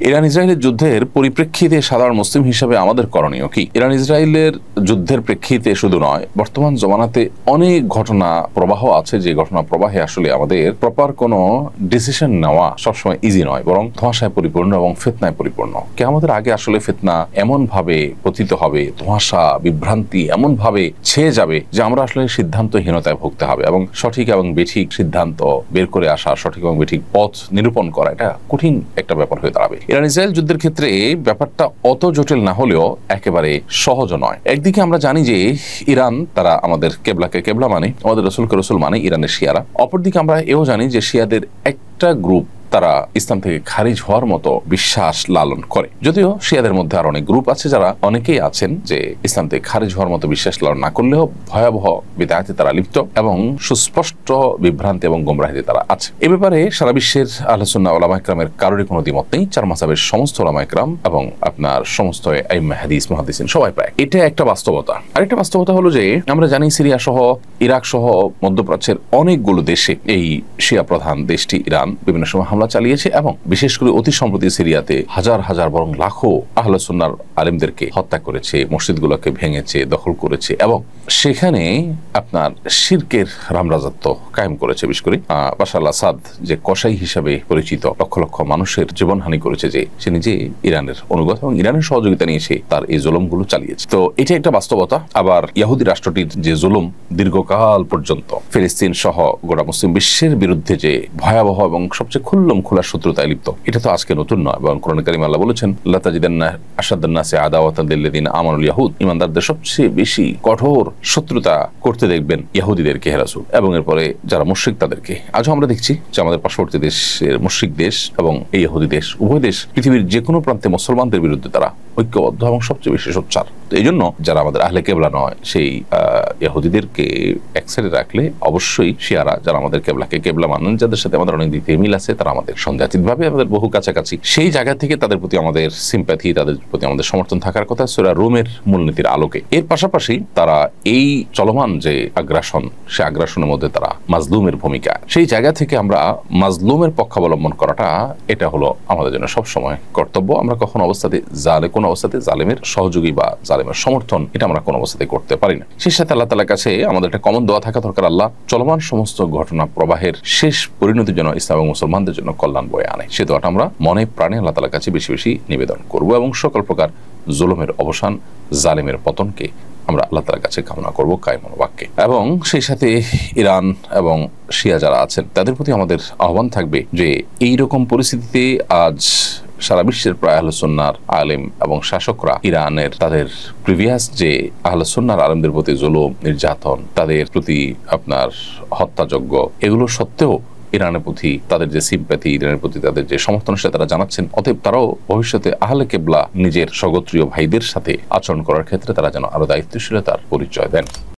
Iran ইসরায়েলের যুদ্ধের পরিপ্রেক্ষিতে সাধারণ মুসলিম হিসেবে আমাদের করণীয় কি? ইরান ইসরায়েলের যুদ্ধের প্রেক্ষিতে শুধু নয়, বর্তমান জমানাতে অনেক ঘটনা প্রবাহ আছে, যে ঘটনা প্রবাহে আসলে আমাদের প্রপার কোনো ডিসিশন নেওয়া সবসময় ইজি নয়, বরং ধোঁয়াশায় পরিপূর্ণ এবং ফিতনায় পরিপূর্ণ। আমাদের আগে আসলে ফিতনা এমন ভাবে পতিত হবে, ধোঁয়াশা বিভ্রান্তি এমন ভাবে ছেয়ে যাবে যে আমরা আসলে সিদ্ধান্তহীনতায় ভুগতে হবে, এবং সঠিক এবং বেঠিক সিদ্ধান্ত বের করে আসা, সঠিক এবং বেঠিক পথ নিরূপণ করা, এটা কঠিন একটা ব্যাপার হয়ে দাঁড়াবে। ইরান ইসরায়েল যুদ্ধের ক্ষেত্রে ব্যাপারটা অত জটিল না হলেও একেবারে সহজ নয়। একদিকে আমরা জানি যে ইরান তারা আমাদের কেবলাকে কেবলা মানে, আমাদের রসুলকে রসুল মানে ইরানের শিয়ারা। অপরদিকে আমরা এও জানি যে শিয়াদের একটা গ্রুপ তারা ইসলাম থেকে খারিজ হওয়ার মতো বিশ্বাস লালন করে, যদিও শিয়াদের মধ্যে আর অনেক গ্রুপ আছে যারা অনেকেই আছেন যে ইসলাম থেকে খারিজ হওয়ার মতো বিশ্বাস লালন না করলেও ভয়াবহ বিদআতে তারা লিপ্ত এবং সুস্পষ্ট বিভ্রান্তি এবং গোমরাহিতে তারা আছে। এ ব্যাপারে সারা বিশ্বের আহলে সুন্নাহ ওলামা ইকরামের কারোরই কোনো দ্বিমত নেই। চার মাযহাবের সমস্ত ওলামা ইকরাম এবং আপনার সমস্ত আইম্মা হাদিস মুহাদ্দিসিন সবাই পায়। এটা একটা বাস্তবতা। আরেকটা বাস্তবতা হলো যে আমরা জানি সিরিয়া সহ, ইরাক সহ মধ্যপ্রাচ্যের অনেকগুলো দেশে এই শিয়া প্রধান দেশটি ইরান বিভিন্ন সময় হামলা চালিয়েছে, এবং বিশেষ করে অতি সম্প্রতি সিরিয়াতে হাজার হাজার বরং লাখো আহলে সুন্নাহর আলেমদেরকে হত্যা করেছে, মসজিদগুলোকে ভেঙেছে, দখল করেছে, এবং সেখানে আপনার শিরকের রামরাজত্ব কায়েম করেছে। বিশেষ করে বাশার আল আসাদ যে কসাই হিসাবে পরিচিত, লক্ষ লক্ষ মানুষের জীবনহানি করেছে, যে সে নিজে ইরানের অনুগত এবং ইরানের সহযোগিতা নিয়ে সে তার এই জুলুমগুলো চালিয়েছে। তো এটা একটা বাস্তবতা। আবার ইহুদি রাষ্ট্রটির যে জুলুম দীর্ঘকাল পর্যন্ত ফিলিস্তিন সহ গোটা মুসলিম বিশ্বের বিরুদ্ধে যে ভয়াবহ এবং সবচেয়ে খোলা শত্রুতায় লিপ্ত, এটা তো আজকে নতুন নয়, এবং কোরআন কারীমে আল্লাহ বলেছেন লা তাজিদান্না আশাদ্দান নাসি আদাওয়াতান লিল্লাযিনা আমানুল ইয়াহুদ, ঈমানদারদের সবচেয়ে বেশি কঠোর শত্রুতা করতে দেখবেন ইহুদিদেরকে হে রাসূল, এবং এরপরে যারা মুশরিক তাদেরকে। আজও আমরা দেখছি যে আমাদের পার্শ্ববর্তী দেশের মুশরিক দেশ এবং এই ইহুদি দেশ, উভয় দেশ পৃথিবীর যে কোনো প্রান্তে মুসলমানদের বিরুদ্ধে তারা ঐক্যবদ্ধ এবং সবচেয়ে বেশি সোচ্চার। তো এই জন্য যারা আমাদের আহলে কেবলা নয়, সেই ইহুদিদেরকে এক সাইডে রাখলে অবশ্যই শিয়ারা যারা আমাদের কেবলাকে কেবলা মানেন, যাদের সাথে আমাদের অনেক দিক থেকে মিল আছে, তারা আমাদের সন্দেহাতীতভাবে আমাদের বহু কাছাকাছি, সেই জায়গা থেকে তাদের প্রতি আমাদের সিম্প্যাথি, তাদের প্রতি আমাদের সমর্থন থাকার কথা সূরা রুমের মূলনীতির আলোকে। এর পাশাপাশি তারা এই চলমান যে আগ্রাসন, সে আগ্রাসনের মধ্যে তারা মাজলুমের ভূমিকা, সেই জায়গা থেকে আমরা মাজলুমের পক্ষ অবলম্বন করাটা, এটা হলো আমাদের জন্য সবসময় কর্তব্য। আমরা কখনো অবস্থাতে কোনো অবস্থাতে জালেমের সহযোগী বা জালেমের সমর্থন এটা আমরা কোনো অবস্থাতে করতে পারি না। সেই সাথে আল্লাহ তাআলার কাছে আমাদের একটা কমন দোয়া থাকা দরকার, আল্লাহ চলমান সমস্ত ঘটনা প্রবাহের শেষ পরিণতির জন্য ইসলাম এবং মুসলমানদের জন্য কল্যাণ বয়ে আনে। সে দোয়াটা আমরা মনে প্রাণে আল্লাহ তাআলার কাছে বেশি বেশি নিবেদন করব, এবং সকল প্রকার জুলুমের অবসান, জালেমের পতনকে আমরা আল্লাহ তাআলার কাছে কামনা করব কায়মন বাক্যে। এবং সেই সাথে ইরান এবং শিয়া যারা আছেন তাদের প্রতি আমাদের আহ্বান থাকবে যে এইরকম পরিস্থিতিতে আজ সারা বিশ্বের প্রায় আহলে সুন্নাহর আলেম এবং শাসকরা ইরানের তাদের প্রিভিয়াস যে আহলে সুন্নাহর আলেমদের প্রতি জুলুম, নির্যাতন, তাদের প্রতি আপনার হত্যাযজ্ঞ, এগুলো সত্ত্বেও ইরানের প্রতি তাদের যে সিম্প্যাথি, ইরানের প্রতি তাদের যে সমর্থন, সেটা তারা জানাচ্ছেন। অতএব তারাও ভবিষ্যতে আহলে কেবলা নিজের স্বগোত্রীয় ভাইদের সাথে আচরণ করার ক্ষেত্রে তারা যেন আরো দায়িত্বশীলতার পরিচয় দেন।